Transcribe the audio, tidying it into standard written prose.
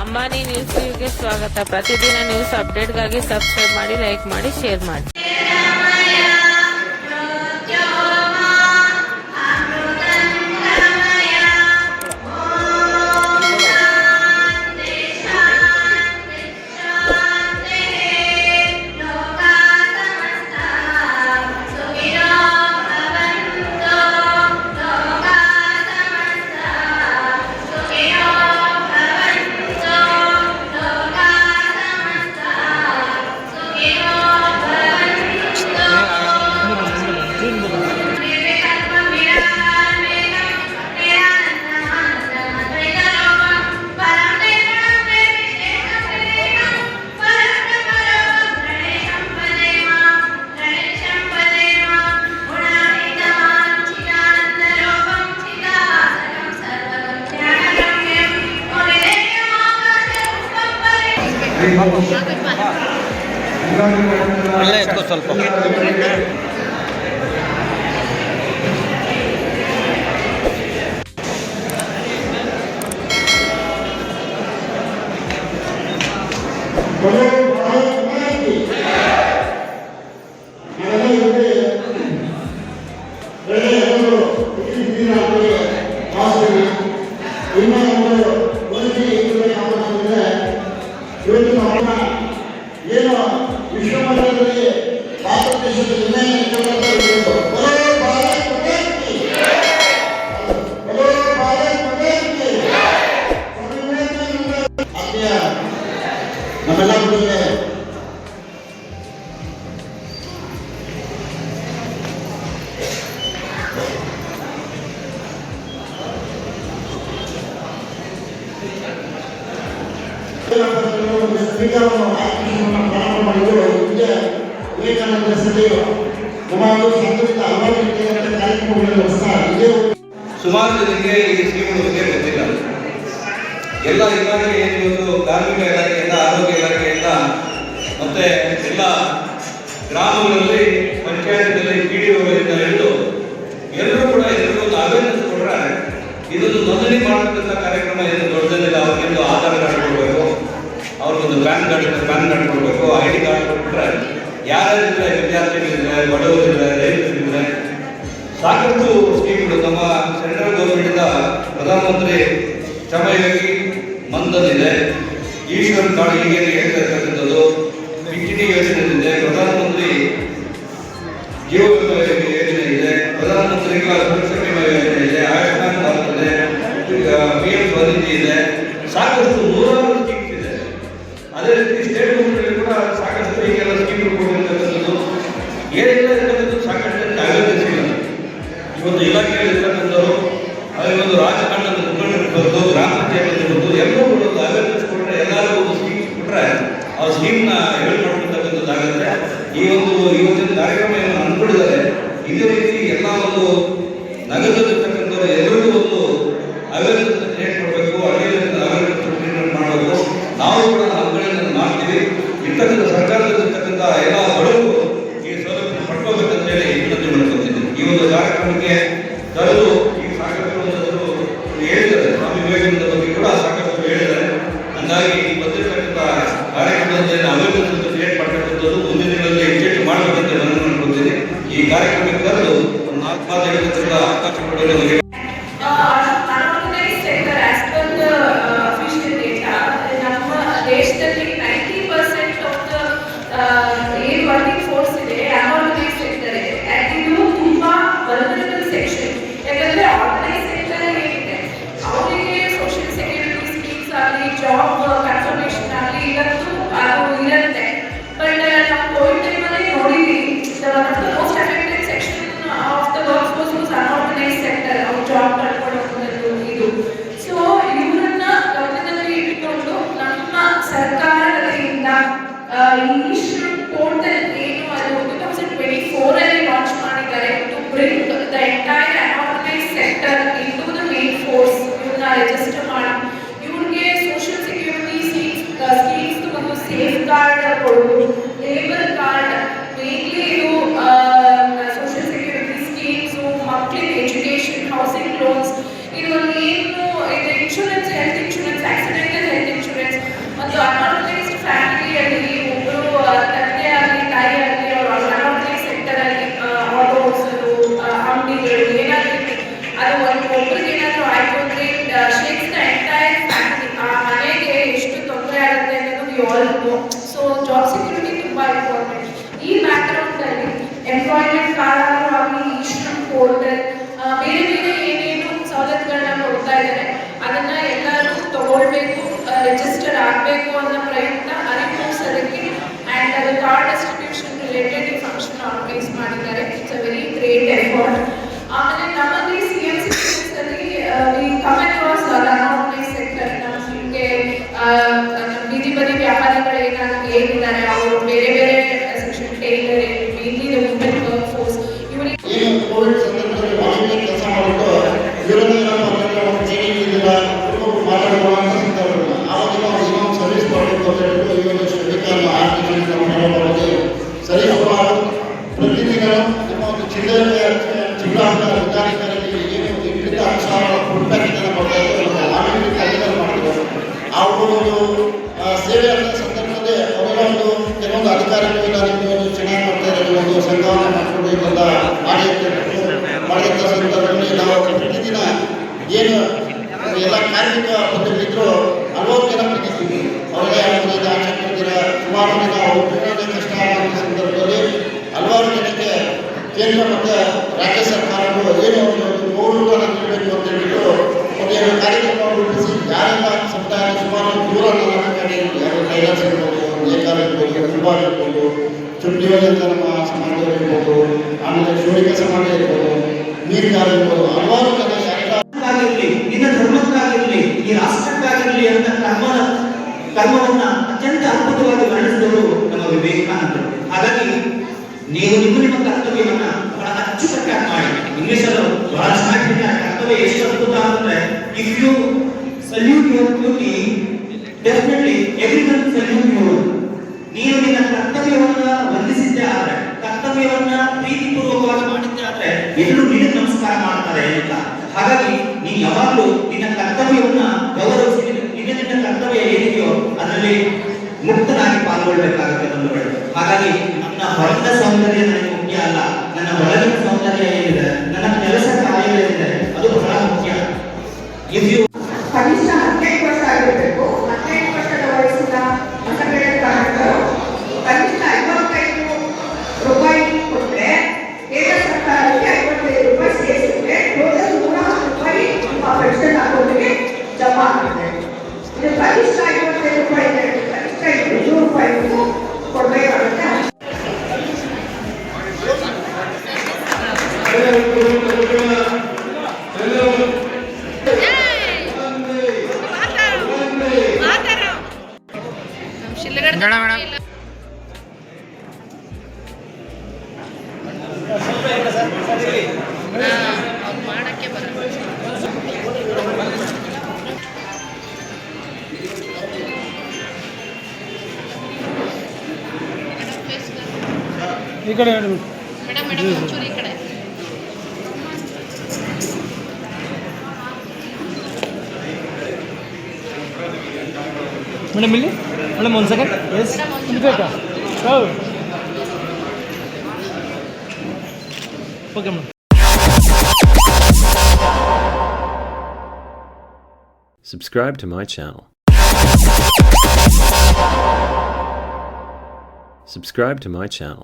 ಅಂಬಾನಿ ನ್ಯೂಸ್ಗೆ ಸ್ವಾಗತ. ಪ್ರತಿದಿನ ನ್ಯೂಸ್ ಅಪ್ಡೇಟ್ಗಾಗಿ ಸಬ್ಸ್ಕ್ರೈಬ್ ಮಾಡಿ, ಲೈಕ್ ಮಾಡಿ, ಶೇರ್ ಮಾಡಿ. ಅಲ್ಲೇ ಎತ್ಕೋ ಸ್ವಲ್ಪ. ಏನು ವಿಶ್ವಮಟ್ಟದಲ್ಲಿ ಭಾರತ ದೇಶದ ನಮ್ಮೆಲ್ಲ ಬಿಡುತ್ತೆ. ಪ್ರಾರಂಭ ಮಾಡಿದ್ದು ವಿವೇಕಾನಂದ ಸಭೆಯು ಸುಮಾರು ಸಂಘಟಿತ ಹಲವಾರು ರೀತಿಯ ಕಾರ್ಯಕ್ರಮಗಳನ್ನು ನಡೆಸ್ತಾ ಇದೇ. ಸುಮಾರು ಜನರಿಗೆ ಈ ಸ್ಕೀಮ್ ಬಗ್ಗೆ ಗೊತ್ತಿಲ್ಲ. ಎಲ್ಲ ಇಲಾಖೆ ಇವತ್ತು ಕಾರ್ಮಿಕ ಇಲಾಖೆಯಿಂದ, ಆರೋಗ್ಯ ಇಲಾಖೆಯಿಂದ ಮತ್ತೆ ಎಲ್ಲ ಗ್ರಾಮಗಳಲ್ಲಿ, ಪಂಚಾಯತ್ಗಳಲ್ಲಿ, PDOಗಳಿಂದ ಹಿಡಿದು ಎಲ್ಲರೂ ಕೂಡ ಇದಕ್ಕೊಂದು ಅವೇರ್ನೆಸ್ ಕೊಟ್ಟರೆ ಇದೊಂದು ನೋಂದಣಿ ಮಾಡತಕ್ಕಂಥ ಕಾರ್ಯಕ್ರಮ ಏನು ದೊಡ್ಡದಿಲ್ಲ. ಅವ್ರಿಗೊಂದು ಆಧಾರ್ ಕಾರ್ಡ್ ಕೊಡಬೇಕು, ಅವ್ರಿಗೊಂದು ಪ್ಯಾನ್ ಕಾರ್ಡ್ ಕೊಡಬೇಕು, ID ಕಾರ್ಡ್ ಕೊಟ್ಟರೆ ಯಾರ್ಯಾರಿದ್ರೆ, ವಿದ್ಯಾರ್ಥಿಗಳಿದ್ರೆ, ಬಡವರಿದ್ರೆ, ರೈತರಿದ್ರೆ ಸಾಕಷ್ಟು ಸ್ಕೀಮ್ಗಳು ನಮ್ಮ ಸೆಂಟ್ರಲ್ ಗೌರ್ಮೆಂಟಿಂದ ಪ್ರಧಾನಮಂತ್ರಿ ಶ್ರಮಯೋಗಿ ಮನ್ಧನ್ ಇದೆ, ಈಶ್ವರ್ ಕಾರ್ಡ್ ಹೀಗೆ ಹೇಳ್ತಾ ಇರ್ತಕ್ಕಂಥದ್ದು, PTD ಯೋಜನೆ ಇದೆ, ಪ್ರಧಾನಮಂತ್ರಿ ಜೀವ ವಿಮಾ ಯೋಜನೆ ಇದೆ, ಪ್ರಧಾನಮಂತ್ರಿಗಳ ಸುರಕ್ಷಾ ವಿಮಾ ಯೋಜನೆ ಇದೆ, ಆಯುಷ್ಮಾನ್ ಭಾರತ್ ಇದೆ, PM ಸ್ವನಿಧಿ ಇದೆ, ಸಾಕಷ್ಟು ನೂರಾರು ಸ್ಕೀಮ್ಸ್ ಇದೆ. ಅದೇ ರೀತಿ ಸ್ಟೇಟ್ ಗೌರ್ಮೆಂಟ್ ಕೂಡ ಸಾಕಷ್ಟು ಹೀಗೆಲ್ಲ ಸ್ಕೀಮ್ಗಳು ಕೊಟ್ಟಿರ್ತಕ್ಕಂಥದ್ದು ಏನಿಲ್ಲ ಇರ್ತಕ್ಕಂಥದ್ದು ಸಾಕಷ್ಟು ಅವೇರ್ನೆಸ್ ಇಲ್ಲ. ಇವತ್ತು ಇಲಾಖೆಯಲ್ಲಿ ಇರ್ತಕ್ಕಂಥವ್ರು ಅದಕ್ಕೊಂದು ರಾಜಕಾರಣದ ಮುಖಂಡರು, ಗ್ರಾಮ ಪಂಚಾಯತ್ ಎಲ್ಲರೂ ಕೂಡ ಒಂದು ಅವೇರ್ನೆಸ್ ಕೊಟ್ಟರೆ, ಎಲ್ಲರಿಗೂ ಒಂದು ಸ್ಕೀಮ್ಸ್ ಕೊಟ್ಟರೆ ಆ ಸ್ಕೀಮ್ನ ಹೇಳ್ಕೊಡ್ತಕ್ಕಂಥದ್ದಾಗುತ್ತೆ. ಈ ಒಂದು ಇವತ್ತಿನ ಕಾರ್ಯಕ್ರಮ ಏನು ಅಂದ್ಕೊಂಡಿದ್ದಾರೆ, ಇದೇ ರೀತಿ ಎಲ್ಲ ಒಂದು ನಗರದಲ್ಲಿರ್ತಕ್ಕಂಥವ್ರು ಎಲ್ಲರಿಗೂ ಒಂದು ಅವೇರ್ನೆಸ್ ಕ್ರಿಯೇಟ್ ಮಾಡಬೇಕು, ಅವೇರ್ನೆಸ್ ಟ್ರೀಟ್ಮೆಂಟ್ ಮಾಡಬೇಕು. ನಾವು ಕೂಡ ನಮ್ಮ ಕಡೆಯಿಂದ ಮಾಡ್ತೀವಿ. ಇರ್ತಕ್ಕಂಥ ಸರ್ಕಾರದಲ್ಲಿರ್ತಕ್ಕಂಥ ಎಲ್ಲ ಬಡವರು ಈ ಸೌಲಭ್ಯ ಪಡ್ಕೋಬೇಕಂತೇಳಿ ವಿನಂತಿ ಮಾಡ್ಕೊಳ್ತೀನಿ. ಈ ಒಂದು ಕಾರ್ಯಕ್ರಮಕ್ಕೆ ತರಲು ಈ ಸಾಕಷ್ಟು ಹೇಳಿದ್ದಾರೆ, ಸ್ವಾಮಿ ವಿವೇಕಾನಂದ ಬಗ್ಗೆ ಕೂಡ ಸಾಕಷ್ಟು ಹೇಳಿದ್ದಾರೆ. ಹಂಗಾಗಿ ಬಂದಿರತಕ್ಕಂಥ ಕಾರ್ಯಕ್ರಮದಲ್ಲಿ ಅವೇರ್ನೆಸ್ ಕ್ರಿಯೇಟ್ ಮಾಡ್ತಕ್ಕಂಥದ್ದು ಮುಂದಿನ ದಿನಗಳಲ್ಲಿ ಹೆಚ್ಚು ಮಾಡಬೇಕಂತ ನಾನು ಮಾಡ್ಕೊಳ್ತೀನಿ. ಈ ಕಾರ್ಯಕ್ರಮಕ್ಕೆ ತರಲು ಒಂದು 4 ಮಾತು ಹೇಳತಕ್ಕಂಥ ಅವಕಾಶ ಕೊಡೋದು. ದೇಶದಲ್ಲಿ 90% ಆಫ್ ದ ಏನು ವರ್ಕಿಂಗ್ ಫೋರ್ಸ್ ಇದೆ ಅನ್ಆರ್ಗನೈಸ್ ಸೆಕ್ಟರ್ ಇದೆ. ಇದು ತುಂಬಾ ವಲ್ನರಬಲ್ ಸೆಕ್ಷನ್. ಯಾಕಂದ್ರೆ ಆರ್ಗನೈಸ್ ಸೆಕ್ಟರ್ ಏನಿದೆ ಅವರಿಗೆ ಸೋಷಿಯಲ್ ಸೆಕ್ಯೂರಿಟಿ ಸ್ಕೀಮ್ಸ್ ಆಗಲಿ, ಜಾಬ್ ಕನ್ಫರ್ಮೇಷನ್ ಆಗಲಿ ಇವತ್ತು ಅದು ಇರುತ್ತೆ. ಬಟ್ ನಾವು ಕೋವಿಡ್ ಟೈಮಲ್ಲಿ ನೋಡಿದ್ದೀವಿ, most affected section of the work force was unorganised sector. ಅವ್ರು ಜಾಬ್ ಕಳ್ಕೊಳ್ಳೋದು ಇದು. ಸೊ ಇವರನ್ನ ಗಮನದಲ್ಲಿ ಇಟ್ಕೊಂಡು ನಮ್ಮ ಸರ್ಕಾರದಿಂದ ಇನಿಷಿಯಲ್ ಪೋರ್ಟಲ್ ಏನು ಅದು 2024 ಅಲ್ಲಿ ಲಾಂಚ್ ಮಾಡಿದ್ದಾರೆ to bring the entire unorganised sector into the main force. ಇವ್ರನ್ನ ರಿಜಿಸ್ಟರ್ ಮಾಡಿ ಇವ್ರಿಗೆ ಸೋಷಿಯಲ್ ಸೆಕ್ಯೂರಿಟಿ ಸ್ಕೀಮ್ಸ್ ಒಂದು ಸೇಫ್ ಕಾರ್ಡ್ ಕೊಡೋದು, ಲೇಬರ್ ಕಾರ್ಡ್, ಮೇನ್ಲಿ ಇದು ಸೋಷಿಯಲ್ ಸೆಕ್ಯೂರಿಟಿ ಸ್ಕೀಮ್ಸ್, ಮಕ್ಕಳಿಗೆ ಎಜುಕೇಶನ್, ಹೌಸಿಂಗ್ ಲೋನ್ಸ್, ಇದು ಏನು ಇದು insurance, health insurance, accidental health insurance, register ಆಗಬೇಕು ಅನ್ನೋ ಪ್ರಯತ್ನ ಅರಿವು ಮೂಡಿಸೋದಕ್ಕೆ ಆ್ಯಂಡ್ ಅದು ಕಾರ್ಡ್ ಡಿಸ್ಟ್ರಿಬ್ಯೂಷನ್ ರಿಲೇಟೆಡ್ ಈ ಫಂಕ್ಷನ್ ಆರ್ಗನೈಸ್ ಮಾಡಿದ್ದಾರೆ. It's a very great effort. ಆಮೇಲೆ ನಮ್ಮಲ್ಲಿ CMC ಅಲ್ಲಿ we come across unorganised sector. ನಮಗೆ ಬೀದಿ ಬದಿ ವ್ಯಾಪಾರಿಗಳು ಏನಿದ್ದಾರೆ ಅವರು ಬೇರೆ ಬೇರೆ section tailor, mainly women work force, ಇವರಿಗೆ ಏನು ಕೋವಿಡ್ ಸಂದರ್ಭದಲ್ಲಿ ವಾಲಂಟಿಯರ್ ಕೆಲಸ ಮಾಡಿಬಿಟ್ಟು ಇವರನ್ನೆಲ್ಲ ಒಂದು ಟ್ರೈನಿಂಗ್ ಇದೆಲ್ಲ ಮಾತಾಡುವಂಥ ಸಂದರ್ಭಗಳು ಆವಾಗಿನ ಏನೋ ಸರ್ವಿಸ್ ಮಾಡಬೇಕು ಅಂತ ಹೇಳ್ಬಿಟ್ಟು ಇವಾಗ ಶ್ರಮಿಕರನ್ನು ಆರ್ಥಿಕ ಸರಿ ಸುಮಾರು ಪ್ರತಿದಿನ ನಿಮ್ಮ ಒಂದು ಜಿಲ್ಲೆಯ ಜಿಲ್ಲಾಡಳಿತ ಅಧಿಕಾರಿಗಳಲ್ಲಿ ಏನು 8,000 ಫುಡ್ ಪ್ಯಾಕೆಟನ್ನು ಕೊಡ್ತಾ ಇದ್ದಾರೆ, ಆಡಳಿತ ಅಧಿಕಾರಿ ಮಾಡ್ತಾರೆ. ಆ ಒಂದು ಸೇವೆಯ ಸಂದರ್ಭದಲ್ಲಿ ಅವರ ಒಂದು ಕೆಲವೊಂದು ಅಧಿಕಾರಿಗಳು ಒಂದು ಚೆನ್ನಾಗಿ ಮಾಡ್ತಾ ಇದ್ದಾರೆ, ಒಂದು ಸಂಘವನ್ನು ಮಾಡಿಕೊಂಡು ಇವೆಲ್ಲ ಆಡಳಿತ ಮಾಡಿದಂಥ ಸಂದರ್ಭದಲ್ಲಿ ನಾವು ಪ್ರತಿದಿನ ಏನು ಎಲ್ಲ ಕಾರ್ಮಿಕ ಬಂಧುಗಳಿದ್ರು ಹಲವಾರು ಜನ ಪ್ರತಿಸ್ತೀವಿ. ಅವರೇ ಯಾವುದೇ ಆಚೆ ಬರ್ತೀರ ಸುಮಾರು ದಿನ ಅವರು ತುಂಬಾ ಕಷ್ಟ ಆಗುವಂಥ ಸಂದರ್ಭದಲ್ಲಿ ಹಲವಾರು ಜನಕ್ಕೆ ಕೇಂದ್ರ ಮತ್ತು ರಾಜ್ಯ ಸರ್ಕಾರಗಳು ಏನೋ ಒಂದು ಗೌರವವನ್ನು ನೀಡಬೇಕು ಅಂತ ಹೇಳ್ಬಿಟ್ಟು ಒಂದು ಕಾರ್ಯಕ್ರಮ ರೂಪಿಸಿ ಯಾರೆಲ್ಲ ಸಮುದಾಯ ಸುಮಾರು ದೂರ ಯಾರು ಟೈಲರ್ಸ್ ಇರ್ಬೋದು, ನೇಕಾರ ಇರ್ಬೋದು, ಫುಟ್ಬಾಲ್ ಇರ್ಬೋದು, ಚುಟ್ಟಿಯೋಜಂತ ನಮ್ಮ ಸಮಾಜದವರು ಇರ್ಬೋದು, ಆಮೇಲೆ ಶೋರಿಕ ಸಮಾಜ ಇರ್ಬೋದು, ಮೀನುಗಾರ ಇರ್ಬೋದು, ಹಲವಾರು ಜನ ಯಾರೆಲ್ಲ ನಿನ್ನ ಧರ್ಮಕ್ಕಾಗಿರಲಿ, ಈ ರಾಷ್ಟ್ರಕ್ಕಾಗಿರಲಿ ಅಂತ ಕರ್ಮವನ್ನ ಅತ್ಯಂತ ಅದ್ಭುತವಾಗಿ ವರ್ಣಿಸಿದವರು ನಮ್ಮ ವಿವೇಕಾನಂದರು. ಹಾಗಾಗಿ ನೀವು ನಿಮ್ಮ ಕರ್ತವ್ಯವನ್ನ ಬಹಳ ಅಚ್ಚುಕಟ್ಟಾಗಿ ಮಾಡಿ. ಇಂಗ್ಲಿಷಲ್ಲೂ ಬಹಳ ಚೆನ್ನಾಗಿ ಕರ್ತವ್ಯ ಎಷ್ಟು ಅದ್ಭುತ ಅಂದ್ರೆ, if you salute your duty definitely everyone salute you. ನೀವು ನಿನ್ನ ಕರ್ತವ್ಯವನ್ನ ವಂದಿಸಿದ್ದೆ ಆದ್ರೆ, ಕರ್ತವ್ಯವನ್ನ ಪ್ರೀತಿಪೂರ್ವಕವಾಗಿ ಮಾಡಿದ್ದೆ ಆದ್ರೆ ಎಲ್ಲರೂ ನಿನಗೆ ನಮಸ್ಕಾರ ಮಾಡ್ತಾರೆ ಅಂತ. ಹಾಗಾಗಿ ನೀನು ಯಾವಾಗಲೂ ನಿನ್ನ ಕರ್ತವ್ಯವನ್ನ ಗೌರವಿಸಿ ನಿನ್ನ ಕರ್ತವ್ಯ ಏನಿದೆಯೋ ಅದರಲ್ಲಿ ಮುಕ್ತನಾಗಿ ಪಾಲ್ಗೊಳ್ಬೇಕಾಗುತ್ತೆ ಬಂಧುಗಳು. ಹಾಗಾಗಿ ನನ್ನ ಹೊರಗಿನ ಸೌಂದರ್ಯ ನನಗೆ ಮುಖ್ಯ ಅಲ್ಲ, ನನ್ನ ಒಳಗಿನ ಸೌಂದರ್ಯ ಏನಿದೆ, ನನ್ನ ಕೆಲಸ ಕಾರ್ಯಗಳಿದೆ, ಅದು ಬಹಳ ಮುಖ್ಯ. ಕನಿಷ್ಠ 18 ವರ್ಷ ಆಗಿರಬೇಕು. 18 ವರ್ಷದ ವಯಸ್ಸಿನ ಮಹಿಳೆಯರ ಕಾರ್ಮಿಕರು ಕನಿಷ್ಠ 55 ರೂಪಾಯಿ ಕೊಟ್ಟರೆ ಕೇಂದ್ರ ಸರ್ಕಾರಕ್ಕೆ 55 ರೂಪಾಯಿ ಸೇರಿಸಿದ್ರೆ ಟೋಟಲ್ 110 ರೂಪಾಯಿ ನಿಮ್ಮ ಪೆನ್ಷನ್ ಅಕೌಂಟ್ಗೆ ಜಮಾ ಆಗುತ್ತೆ. ಇದು ಕನಿಷ್ಠ 55 ರೂಪಾಯಿ ಇದೆ, ಕನಿಷ್ಠ 200 ರೂಪಾಯಿ ಕೊಡಬೇಕಾಗುತ್ತೆ. ಮಾಡಕ್ಕೆ ಬರಲ್ಲ. ಈ ಕಡೆ ಮೇಡಮ್ ಒಂಚೂರು ಈ ಕಡೆ. ಮೇಡಮ್ ಇಲ್ಲಿ ಮೇಡಮ್ ಒಂದು ಸೆಕೆಂಡ್. ಎಸ್ ಬೇಕಾ? ಹೌದು okay madam. Subscribe to my channel. Subscribe to my channel.